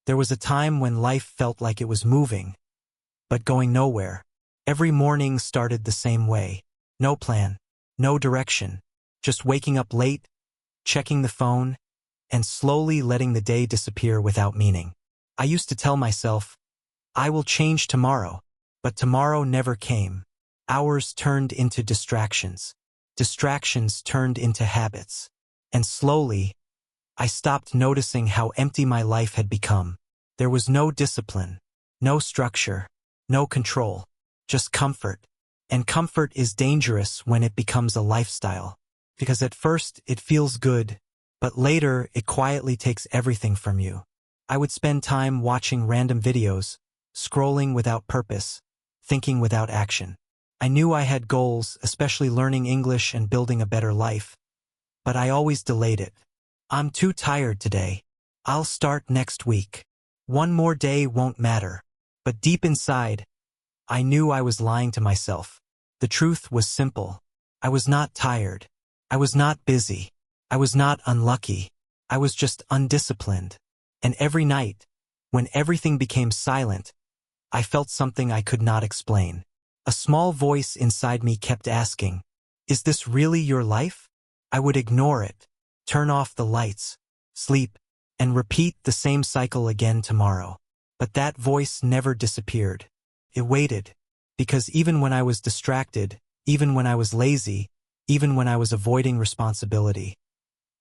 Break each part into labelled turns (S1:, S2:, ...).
S1: There was a time when life felt like it was moving, but going nowhere. Every morning started the same way. No plan, no direction, just waking up late, checking the phone, and slowly letting the day disappear without meaning. I used to tell myself, I will change tomorrow, but tomorrow never came. Hours turned into distractions. Distractions turned into habits. And slowly, I stopped noticing how empty my life had become. There was no discipline, no structure, no control, just comfort. And comfort is dangerous when it becomes a lifestyle. Because at first it feels good, but later it quietly takes everything from you. I would spend time watching random videos, scrolling without purpose, thinking without action. I knew I had goals, especially learning English and building a better life. But I always delayed it. I'm too tired today. I'll start next week. One more day won't matter. But deep inside, I knew I was lying to myself. The truth was simple. I was not tired. I was not busy. I was not unlucky. I was just undisciplined. And every night, when everything became silent, I felt something I could not explain. A small voice inside me kept asking, is this really your life? I would ignore it, turn off the lights, sleep, and repeat the same cycle again tomorrow. But that voice never disappeared. It waited, because even when I was distracted, even when I was lazy, even when I was avoiding responsibility,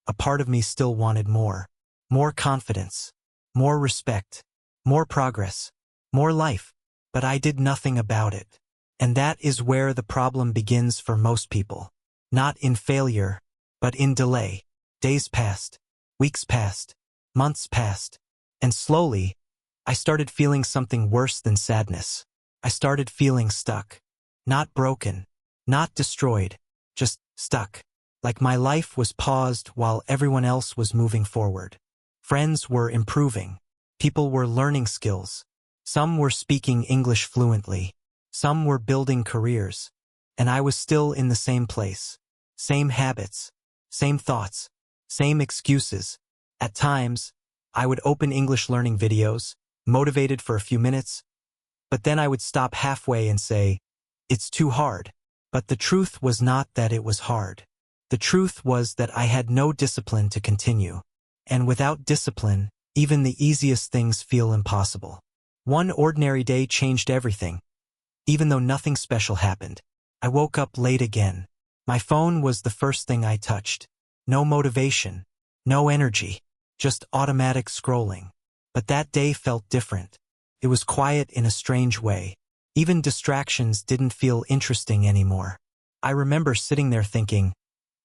S1: a part of me still wanted more. More confidence, more respect, more progress, more life. But I did nothing about it. And that is where the problem begins for most people. Not in failure, but in delay. Days passed, weeks passed, months passed, and slowly, I started feeling something worse than sadness. I started feeling stuck. Not broken, not destroyed, just stuck. Like my life was paused while everyone else was moving forward. Friends were improving. People were learning skills. Some were speaking English fluently. Some were building careers. And I was still in the same place. Same habits. Same thoughts. Same excuses. At times, I would open English learning videos, motivated for a few minutes, but then I would stop halfway and say, it's too hard. But the truth was not that it was hard. The truth was that I had no discipline to continue. And without discipline, even the easiest things feel impossible. One ordinary day changed everything. Even though nothing special happened, I woke up late again. My phone was the first thing I touched. No motivation, no energy, just automatic scrolling. But that day felt different. It was quiet in a strange way. Even distractions didn't feel interesting anymore. I remember sitting there thinking,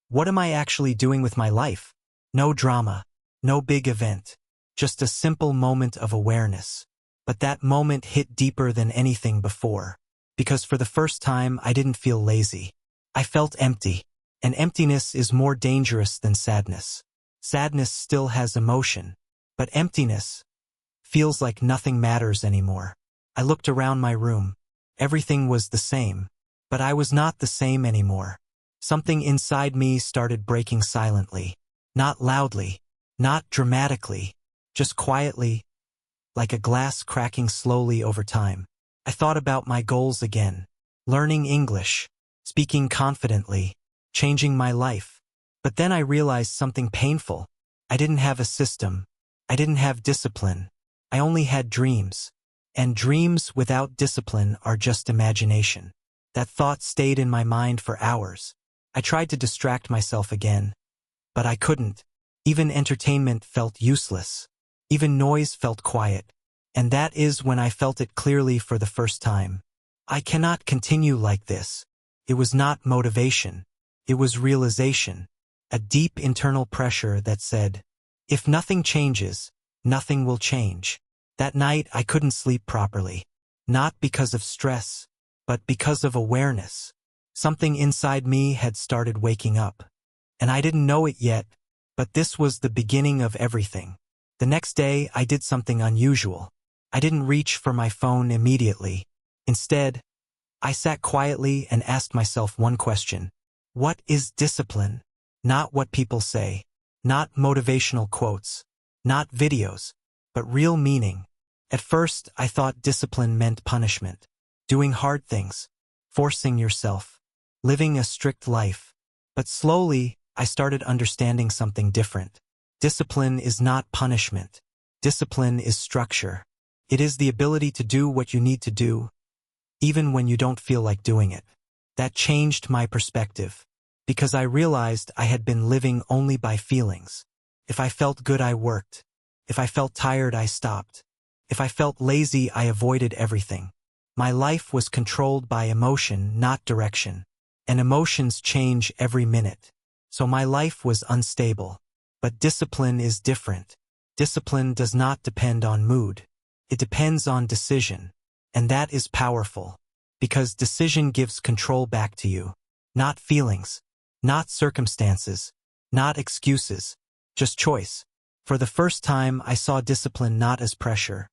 S1: what am I actually doing with my life? No drama, no big event, just a simple moment of awareness. But that moment hit deeper than anything before. Because for the first time, I didn't feel lazy. I felt empty. And emptiness is more dangerous than sadness. Sadness still has emotion. But emptiness feels like nothing matters anymore. I looked around my room. Everything was the same. But I was not the same anymore. Something inside me started breaking silently. Not loudly. Not dramatically. Just quietly, like a glass cracking slowly over time. I thought about my goals again. Learning English, speaking confidently, changing my life. But then I realized something painful. I didn't have a system. I didn't have discipline. I only had dreams. And dreams without discipline are just imagination. That thought stayed in my mind for hours. I tried to distract myself again. But I couldn't. Even entertainment felt useless. Even noise felt quiet. And that is when I felt it clearly for the first time. I cannot continue like this. It was not motivation. It was realization. A deep internal pressure that said, if nothing changes, nothing will change. That night I couldn't sleep properly. Not because of stress, but because of awareness. Something inside me had started waking up. And I didn't know it yet, but this was the beginning of everything. The next day I did something unusual. I didn't reach for my phone immediately. Instead, I sat quietly and asked myself one question. What is discipline? Not what people say. Not motivational quotes. Not videos. but real meaning. At first, I thought discipline meant punishment, doing hard things, forcing yourself, living a strict life. But slowly, I started understanding something different. Discipline is not punishment. Discipline is structure. It is the ability to do what you need to do, even when you don't feel like doing it. That changed my perspective, because I realized I had been living only by feelings. If I felt good, I worked. If I felt tired, I stopped. If I felt lazy, I avoided everything. My life was controlled by emotion, not direction. And emotions change every minute. So my life was unstable. But discipline is different. Discipline does not depend on mood. It depends on decision. And that is powerful. Because decision gives control back to you. Not feelings. Not circumstances. Not excuses. Just choice. For the first time, I saw discipline not as pressure,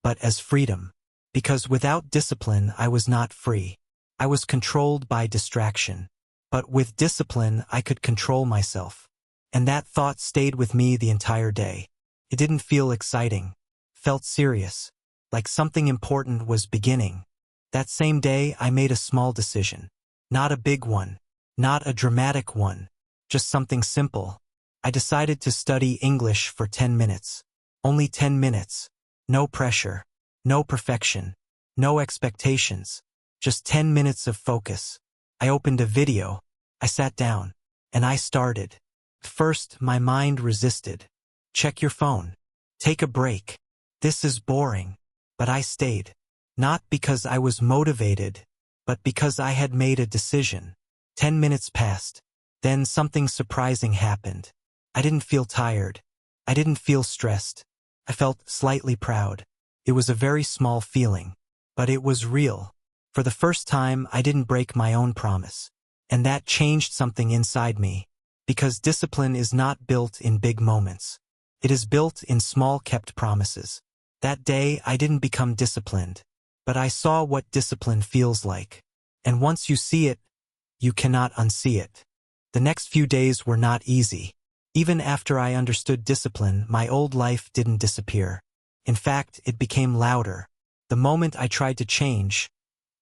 S1: but as freedom. Because without discipline, I was not free. I was controlled by distraction. But with discipline, I could control myself. And that thought stayed with me the entire day. It didn't feel exciting. Felt serious. Like something important was beginning. That same day, I made a small decision. Not a big one. Not a dramatic one. Just something simple. I decided to study English for 10 minutes. Only 10 minutes. No pressure. No perfection. No expectations. Just 10 minutes of focus. I opened a video. I sat down. And I started. First, my mind resisted. Check your phone. Take a break. This is boring. But I stayed. Not because I was motivated, but because I had made a decision. 10 minutes passed. Then something surprising happened. I didn't feel tired. I didn't feel stressed. I felt slightly proud. It was a very small feeling. But it was real. For the first time, I didn't break my own promise. And that changed something inside me. Because discipline is not built in big moments. It is built in small kept promises. That day, I didn't become disciplined. But I saw what discipline feels like. And once you see it, you cannot unsee it. The next few days were not easy. Even after I understood discipline, my old life didn't disappear. In fact, it became louder. The moment I tried to change,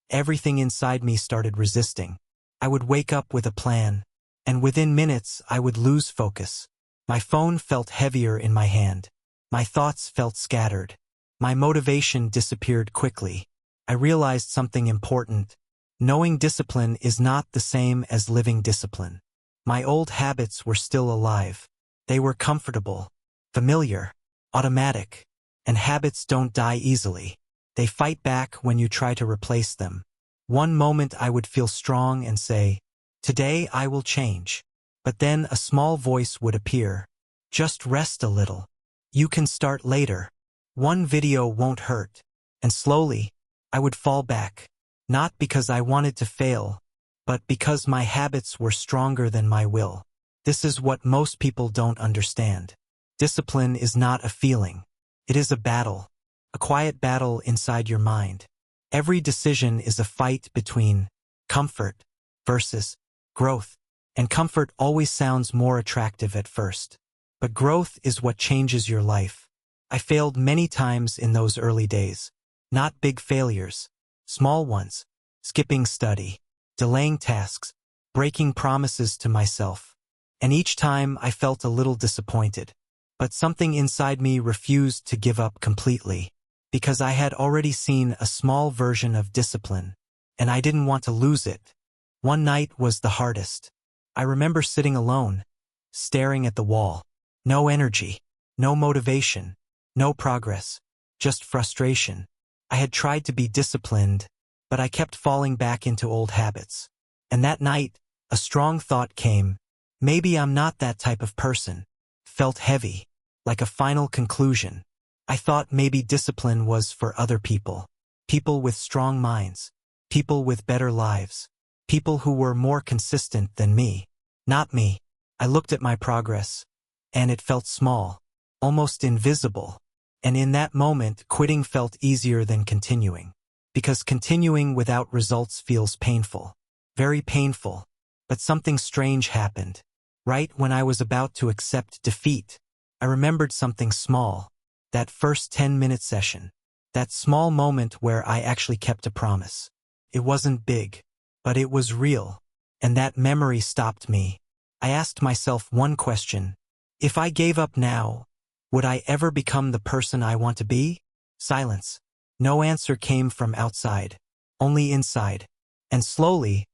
S1: everything inside me started resisting. I would wake up with a plan, and within minutes I would lose focus. My phone felt heavier in my hand. My thoughts felt scattered. My motivation disappeared quickly. I realized something important. Knowing discipline is not the same as living discipline. My old habits were still alive. They were comfortable, familiar, automatic. And habits don't die easily. They fight back when you try to replace them. One moment I would feel strong and say, "Today I will change." But then a small voice would appear. "Just rest a little. You can start later. One video won't hurt." And slowly, I would fall back. Not because I wanted to fail, but because my habits were stronger than my will. This is what most people don't understand. Discipline is not a feeling. It is a battle. A quiet battle inside your mind. Every decision is a fight between comfort versus growth. And comfort always sounds more attractive at first. But growth is what changes your life. I failed many times in those early days. Not big failures. Small ones. Skipping study. Delaying tasks. Breaking promises to myself. And each time I felt a little disappointed. But something inside me refused to give up completely. Because I had already seen a small version of discipline. And I didn't want to lose it. One night was the hardest. I remember sitting alone, staring at the wall. No energy. No motivation. No progress. Just frustration. I had tried to be disciplined, but I kept falling back into old habits. And that night, a strong thought came. Maybe I'm not that type of person. Felt heavy, like a final conclusion. I thought maybe discipline was for other people. People with strong minds. People with better lives. People who were more consistent than me. Not me. I looked at my progress, and it felt small, almost invisible. And in that moment, quitting felt easier than continuing. Because continuing without results feels painful. Very painful. But something strange happened. Right when I was about to accept defeat, I remembered something small. That first 10-minute session. That small moment where I actually kept a promise. It wasn't big, but it was real. And that memory stopped me. I asked myself one question. If I gave up now, would I ever become the person I want to be? Silence. No answer came from outside, only inside. And slowly,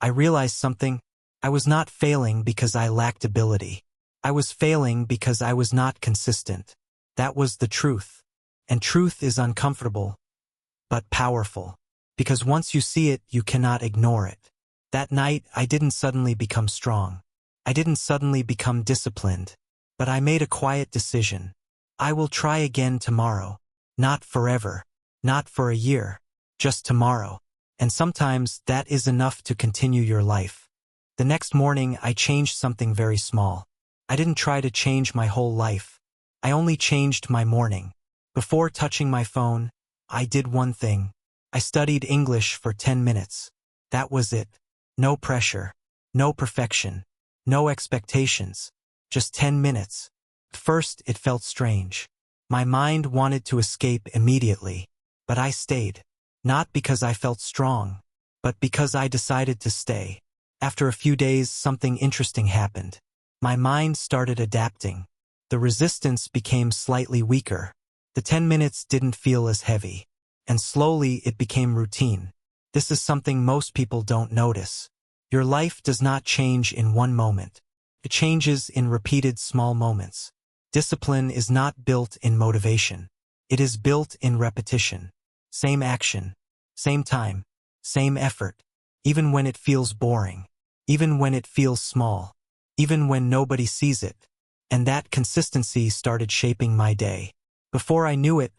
S1: I realized something. I was not failing because I lacked ability. I was failing because I was not consistent. That was the truth. And truth is uncomfortable, but powerful. Because once you see it, you cannot ignore it. That night, I didn't suddenly become strong. I didn't suddenly become disciplined. But I made a quiet decision. I will try again tomorrow. Not forever. Not for a year. Just tomorrow. And sometimes that is enough to continue your life. The next morning, I changed something very small. I didn't try to change my whole life. I only changed my morning. Before touching my phone, I did one thing. I studied English for 10 minutes. That was it. No pressure. No perfection. No expectations. Just 10 minutes. At first, it felt strange. My mind wanted to escape immediately. But I stayed. Not because I felt strong, but because I decided to stay. After a few days, something interesting happened. My mind started adapting. The resistance became slightly weaker. The 10 minutes didn't feel as heavy. And slowly it became routine. This is something most people don't notice. Your life does not change in one moment. It changes in repeated small moments. Discipline is not built in motivation. It is built in repetition. Same action, same time, same effort. Even when it feels boring. Even when it feels small. Even when nobody sees it. And that consistency started shaping my day. Before I knew it,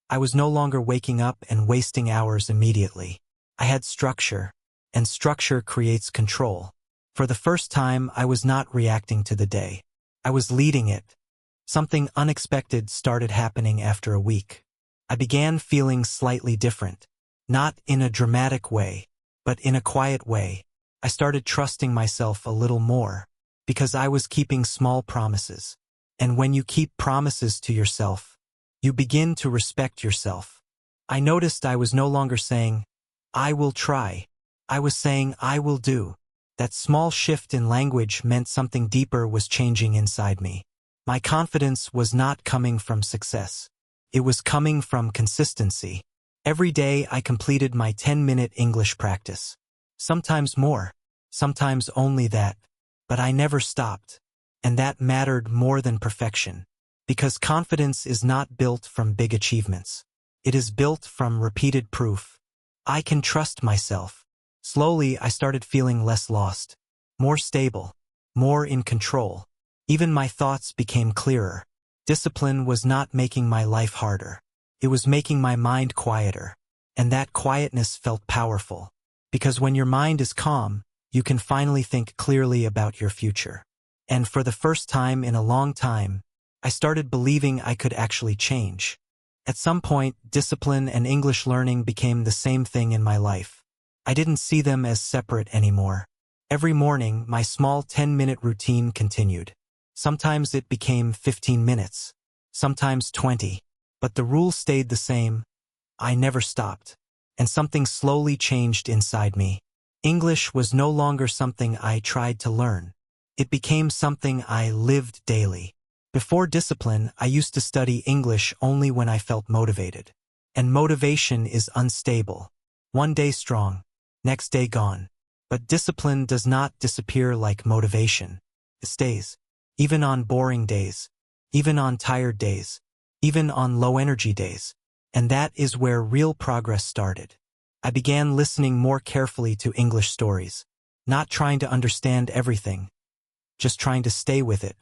S1: I was no longer waking up and wasting hours immediately. I had structure, and structure creates control. For the first time, I was not reacting to the day. I was leading it. Something unexpected started happening after a week. I began feeling slightly different. Not in a dramatic way, but in a quiet way. I started trusting myself a little more, because I was keeping small promises. And when you keep promises to yourself, you begin to respect yourself. I noticed I was no longer saying, I will try. I was saying, I will do. That small shift in language meant something deeper was changing inside me. My confidence was not coming from success. It was coming from consistency. Every day I completed my 10-minute English practice. Sometimes more, sometimes only that. But I never stopped. And that mattered more than perfection. Because confidence is not built from big achievements. It is built from repeated proof. I can trust myself. Slowly, I started feeling less lost, more stable, more in control. Even my thoughts became clearer. Discipline was not making my life harder. It was making my mind quieter. And that quietness felt powerful. Because when your mind is calm, you can finally think clearly about your future. And for the first time in a long time, I started believing I could actually change. At some point, discipline and English learning became the same thing in my life. I didn't see them as separate anymore. Every morning, my small 10-minute routine continued. Sometimes it became 15 minutes, sometimes 20. But the rule stayed the same. I never stopped. And something slowly changed inside me. English was no longer something I tried to learn. It became something I lived daily. Before discipline, I used to study English only when I felt motivated. And motivation is unstable. One day strong, next day gone. But discipline does not disappear like motivation. It stays. Even on boring days. Even on tired days. Even on low-energy days. And that is where real progress started. I began listening more carefully to English stories. Not trying to understand everything. Just trying to stay with it.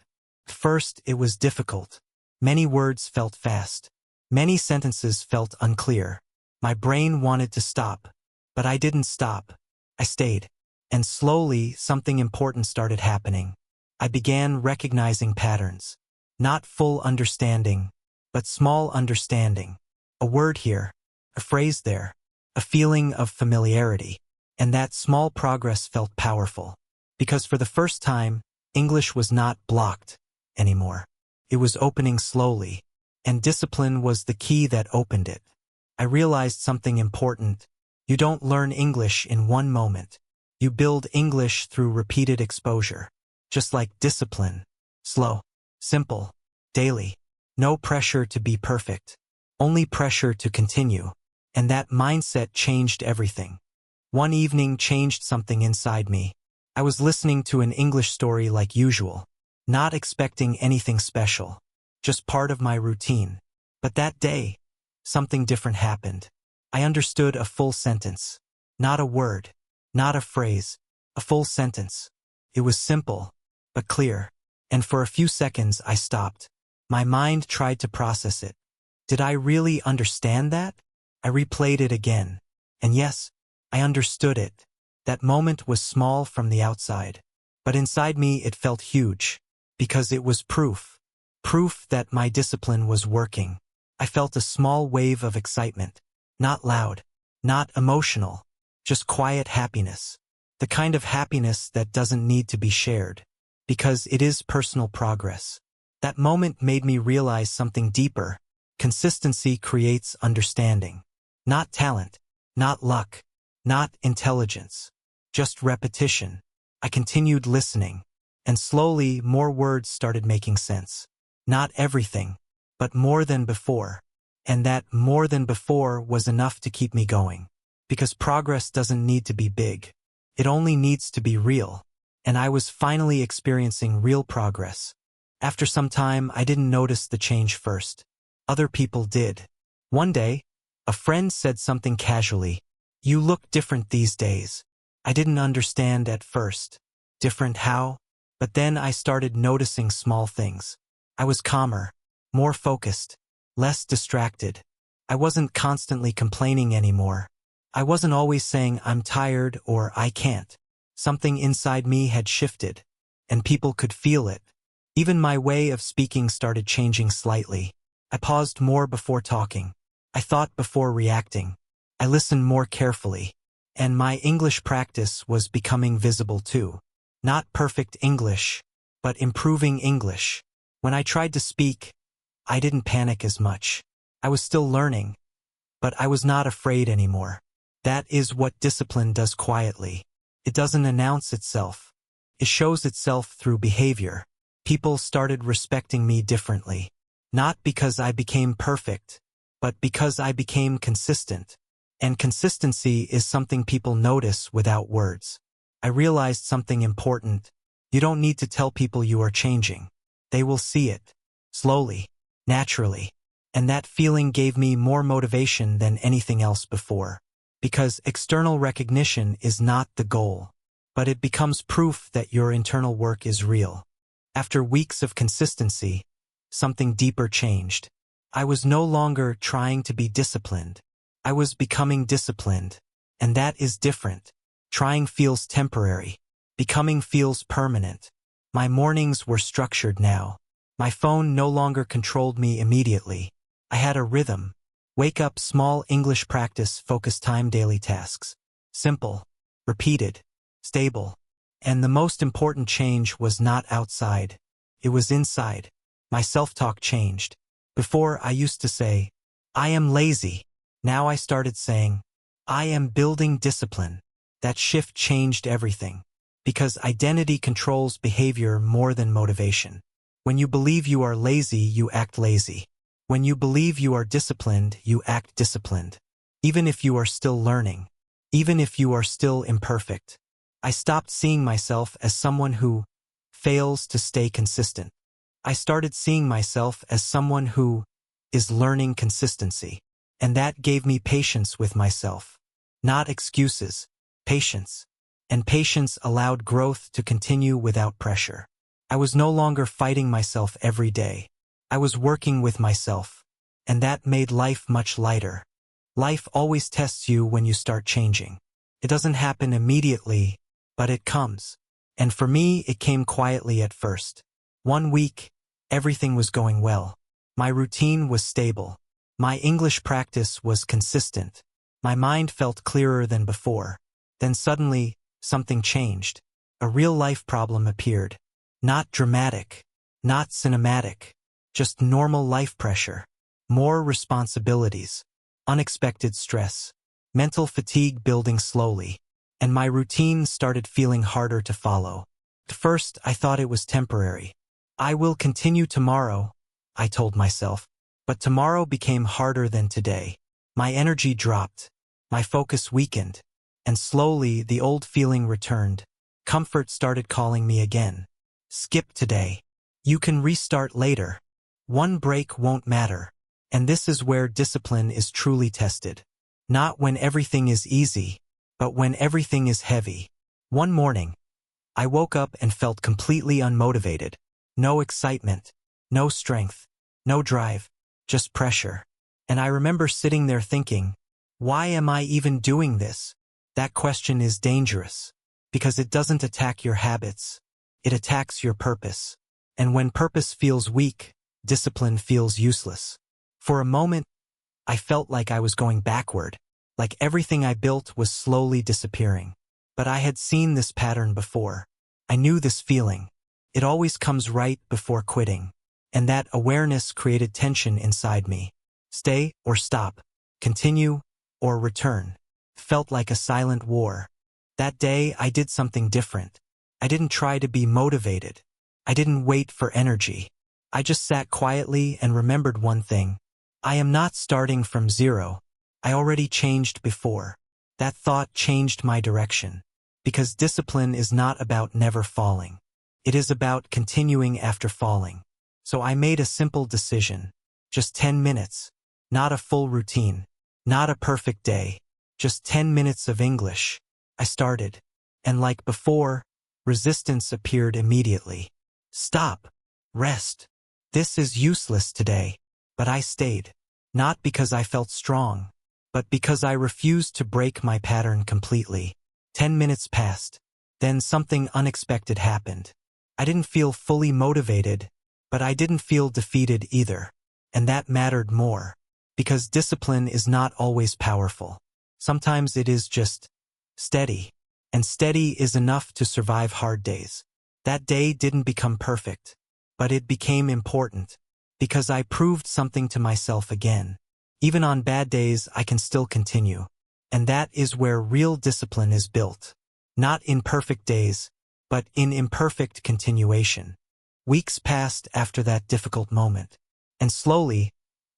S1: First, it was difficult. Many words felt fast. Many sentences felt unclear. My brain wanted to stop. But I didn't stop. I stayed. And slowly, something important started happening. I began recognizing patterns. Not full understanding, but small understanding. A word here, a phrase there, a feeling of familiarity. And that small progress felt powerful. Because for the first time, English was not blocked anymore. It was opening slowly. and discipline was the key that opened it. I realized something important. You don't learn English in one moment. You build English through repeated exposure. Just like discipline. Slow, simple, daily. No pressure to be perfect. Only pressure to continue. And that mindset changed everything. One evening changed something inside me. I was listening to an English story like usual, not expecting anything special, just part of my routine. But that day, something different happened. I understood a full sentence. Not a word, not a phrase, a full sentence. It was simple, but clear. And for a few seconds I stopped. My mind tried to process it. Did I really understand that? I replayed it again. And yes, I understood it. That moment was small from the outside. But inside me it felt huge. Because it was proof. Proof that my discipline was working. I felt a small wave of excitement. Not loud. Not emotional. Just quiet happiness. The kind of happiness that doesn't need to be shared. Because it is personal progress. That moment made me realize something deeper. Consistency creates understanding. Not talent. Not luck. Not intelligence. Just repetition. I continued listening. And slowly more words started making sense. Not everything, but more than before. And that more than before was enough to keep me going. Because progress doesn't need to be big. It only needs to be real. And I was finally experiencing real progress. After some time, I didn't notice the change first. Other people did. One day, a friend said something casually. "You look different these days." I didn't understand at first. Different how? But then I started noticing small things. I was calmer, more focused, less distracted. I wasn't constantly complaining anymore. I wasn't always saying I'm tired or I can't. Something inside me had shifted, and people could feel it. Even my way of speaking started changing slightly. I paused more before talking. I thought before reacting. I listened more carefully. And my English practice was becoming visible too. Not perfect English, but improving English. When I tried to speak, I didn't panic as much. I was still learning, but I was not afraid anymore. That is what discipline does quietly. It doesn't announce itself. It shows itself through behavior. People started respecting me differently. Not because I became perfect, but because I became consistent. And consistency is something people notice without words. I realized something important. You don't need to tell people you are changing. They will see it. Slowly. Naturally. And that feeling gave me more motivation than anything else before. Because external recognition is not the goal. But it becomes proof that your internal work is real. After weeks of consistency, something deeper changed. I was no longer trying to be disciplined. I was becoming disciplined. And that is different. Trying feels temporary. Becoming feels permanent. My mornings were structured now. My phone no longer controlled me immediately. I had a rhythm. Wake up, small English practice, focus time, daily tasks. Simple. Repeated. Stable. And the most important change was not outside. It was inside. My self-talk changed. Before I used to say, "I am lazy." Now I started saying, "I am building discipline." That shift changed everything. Because identity controls behavior more than motivation. When you believe you are lazy, you act lazy. When you believe you are disciplined, you act disciplined. Even if you are still learning. Even if you are still imperfect. I stopped seeing myself as someone who fails to stay consistent. I started seeing myself as someone who is learning consistency. And that gave me patience with myself. Not excuses. Patience. And patience allowed growth to continue without pressure. I was no longer fighting myself every day. I was working with myself. And that made life much lighter. Life always tests you when you start changing. It doesn't happen immediately, but it comes. And for me, it came quietly at first. One week, everything was going well. My routine was stable. My English practice was consistent. My mind felt clearer than before. Then suddenly, something changed. A real-life problem appeared. Not dramatic. Not cinematic. Just normal life pressure. more responsibilities, unexpected stress, mental fatigue building slowly, and my routine started feeling harder to follow. At first, I thought it was temporary. I will continue tomorrow, I told myself, but tomorrow became harder than today. My energy dropped, my focus weakened, and slowly the old feeling returned. Comfort started calling me again. Skip today. You can restart later. One break won't matter. And this is where discipline is truly tested. Not when everything is easy, but when everything is heavy. One morning, I woke up and felt completely unmotivated. No excitement, no strength, no drive, just pressure. And I remember sitting there thinking, why am I even doing this? That question is dangerous, because it doesn't attack your habits. It attacks your purpose. And when purpose feels weak, discipline feels useless. For a moment, I felt like I was going backward, like everything I built was slowly disappearing. But I had seen this pattern before. I knew this feeling. It always comes right before quitting. And that awareness created tension inside me. Stay or stop, continue or return. Felt like a silent war. That day, I did something different. I didn't try to be motivated. I didn't wait for energy. I just sat quietly and remembered one thing. I am not starting from zero. I already changed before. That thought changed my direction. Because discipline is not about never falling. It is about continuing after falling. So I made a simple decision. Just 10 minutes. Not a full routine. Not a perfect day. Just 10 minutes of English. I started. And like before, resistance appeared immediately. Stop. Rest. This is useless today. But I stayed. Not because I felt strong, but because I refused to break my pattern completely. 10 minutes passed. Then something unexpected happened. I didn't feel fully motivated, but I didn't feel defeated either. And that mattered more. Because discipline is not always powerful. Sometimes it is just steady. And steady is enough to survive hard days. That day didn't become perfect, but it became important. Because I proved something to myself again. Even on bad days, I can still continue. And that is where real discipline is built. Not in perfect days, but in imperfect continuation. Weeks passed after that difficult moment. And slowly,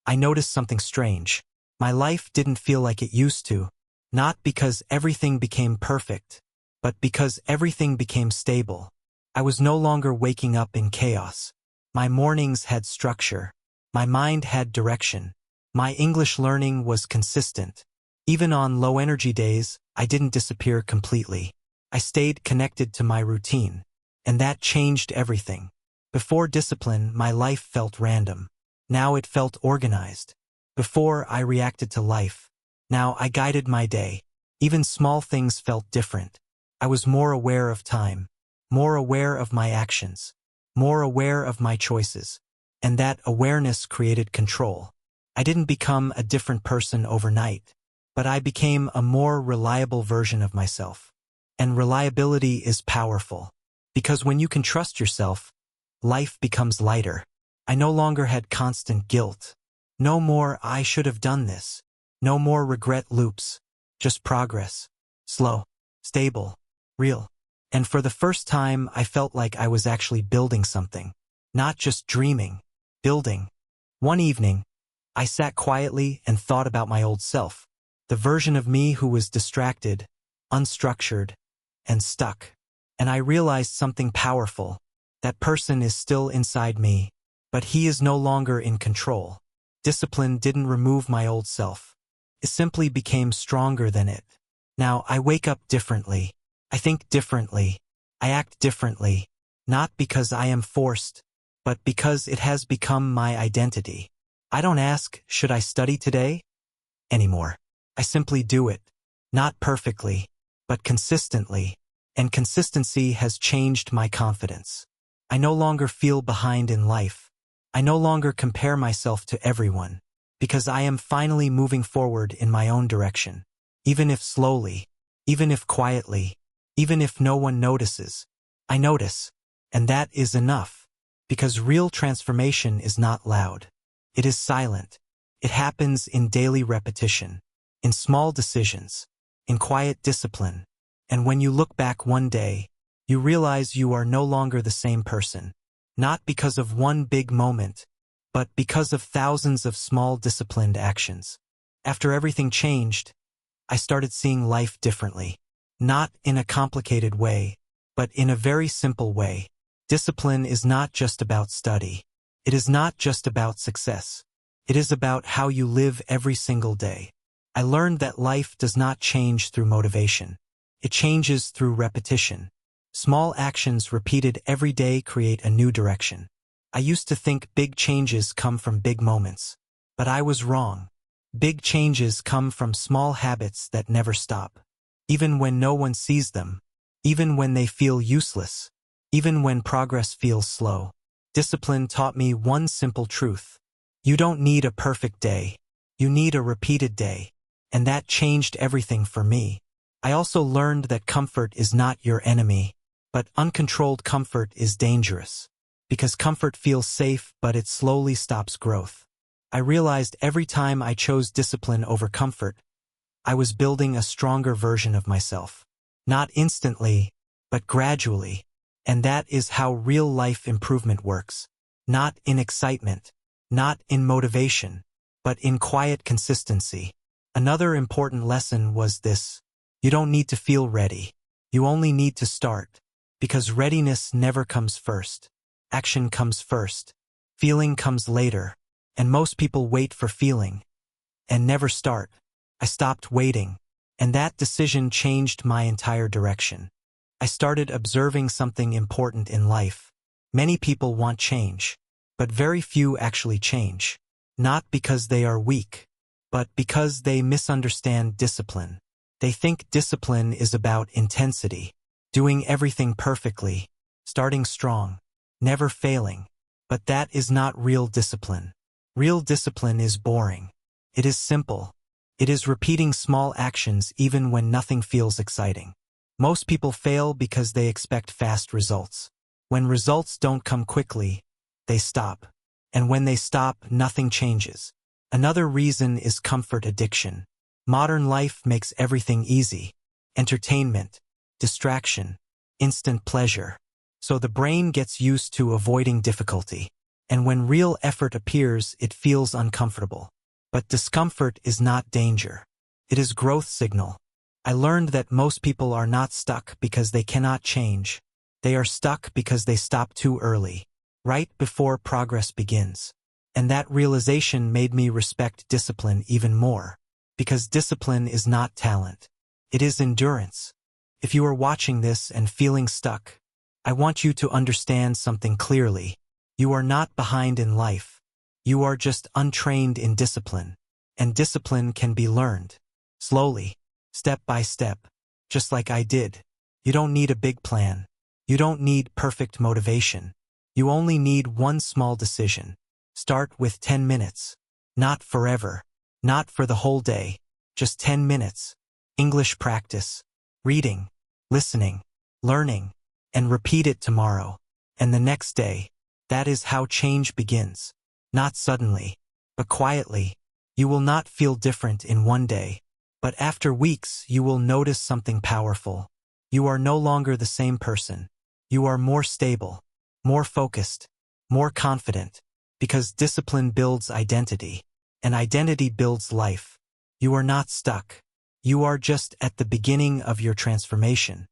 S1: I noticed something strange. My life didn't feel like it used to. Not because everything became perfect, but because everything became stable. I was no longer waking up in chaos. My mornings had structure. My mind had direction. My English learning was consistent. Even on low-energy days, I didn't disappear completely. I stayed connected to my routine. And that changed everything. Before discipline, my life felt random. Now it felt organized. Before, I reacted to life. Now I guided my day. Even small things felt different. I was more aware of time. More aware of my actions. More aware of my choices. And that awareness created control. I didn't become a different person overnight, but I became a more reliable version of myself. And reliability is powerful. Because when you can trust yourself, life becomes lighter. I no longer had constant guilt. No more I should have done this. No more regret loops. Just progress. Slow. Stable. Real. And for the first time, I felt like I was actually building something. Not just dreaming. Building. One evening, I sat quietly and thought about my old self. The version of me who was distracted, unstructured, and stuck. And I realized something powerful. That person is still inside me, but he is no longer in control. Discipline didn't remove my old self. It simply became stronger than it. Now I wake up differently. I think differently. I act differently. Not because I am forced, but because it has become my identity. I don't ask, should I study today? Anymore. I simply do it. Not perfectly, but consistently. And consistency has changed my confidence. I no longer feel behind in life. I no longer compare myself to everyone. Because I am finally moving forward in my own direction. Even if slowly. Even if quietly. Even if no one notices. I notice. And that is enough. Because real transformation is not loud. It is silent. It happens in daily repetition, in small decisions, in quiet discipline. And when you look back one day, you realize you are no longer the same person. Not because of one big moment, but because of thousands of small disciplined actions. After everything changed, I started seeing life differently. Not in a complicated way, but in a very simple way. Discipline is not just about study. It is not just about success. It is about how you live every single day. I learned that life does not change through motivation. It changes through repetition. Small actions repeated every day create a new direction. I used to think big changes come from big moments. But I was wrong. Big changes come from small habits that never stop. Even when no one sees them. Even when they feel useless. Even when progress feels slow. Discipline taught me one simple truth. You don't need a perfect day. You need a repeated day. And that changed everything for me. I also learned that comfort is not your enemy. But uncontrolled comfort is dangerous. Because comfort feels safe, but it slowly stops growth. I realized every time I chose discipline over comfort, I was building a stronger version of myself. Not instantly, but gradually. And that is how real life improvement works. Not in excitement, not in motivation, but in quiet consistency. Another important lesson was this. You don't need to feel ready. You only need to start. Because readiness never comes first. Action comes first. Feeling comes later. And most people wait for feeling and never start. I stopped waiting, and that decision changed my entire direction. I started observing something important in life. Many people want change, but very few actually change. Not because they are weak, but because they misunderstand discipline. They think discipline is about intensity, doing everything perfectly, starting strong, never failing. But that is not real discipline. Real discipline is boring. It is simple. It is repeating small actions even when nothing feels exciting. Most people fail because they expect fast results. When results don't come quickly, they stop. And when they stop, nothing changes. Another reason is comfort addiction. Modern life makes everything easy. Entertainment, distraction, instant pleasure. So the brain gets used to avoiding difficulty. And when real effort appears, it feels uncomfortable. But discomfort is not danger. It is growth signal. I learned that most people are not stuck because they cannot change. They are stuck because they stop too early, right before progress begins. And that realization made me respect discipline even more. Because discipline is not talent. It is endurance. If you are watching this and feeling stuck, I want you to understand something clearly. You are not behind in life. You are just untrained in discipline. And discipline can be learned. Slowly. Step by step. Just like I did. You don't need a big plan. You don't need perfect motivation. You only need one small decision. Start with 10 minutes. Not forever. Not for the whole day. Just 10 minutes. English practice. Reading. Listening. Learning. And repeat it tomorrow. And the next day. That is how change begins. Not suddenly, but quietly. You will not feel different in one day. But after weeks, you will notice something powerful. You are no longer the same person. You are more stable, more focused, more confident. Because discipline builds identity. And identity builds life. You are not stuck. You are just at the beginning of your transformation.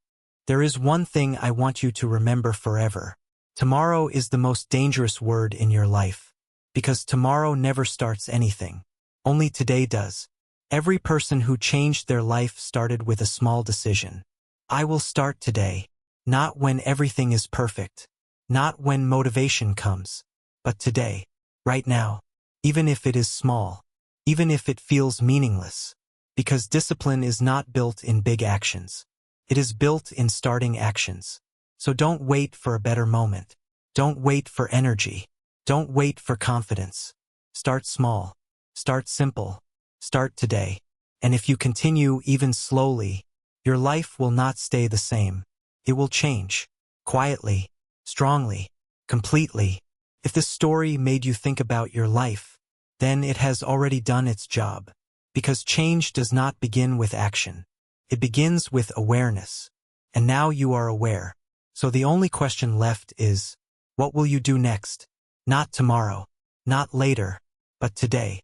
S1: There is one thing I want you to remember forever. Tomorrow is the most dangerous word in your life. Because tomorrow never starts anything. Only today does. Every person who changed their life started with a small decision. I will start today. Not when everything is perfect. Not when motivation comes. But today. Right now. Even if it is small. Even if it feels meaningless. Because discipline is not built in big actions. It is built in starting actions. So don't wait for a better moment. Don't wait for energy. Don't wait for confidence. Start small. Start simple. Start today. And if you continue even slowly, your life will not stay the same. It will change. Quietly. Strongly. Completely. If this story made you think about your life, then it has already done its job. Because change does not begin with action. It begins with awareness. And now you are aware. So the only question left is, what will you do next? Not tomorrow, not later, but today.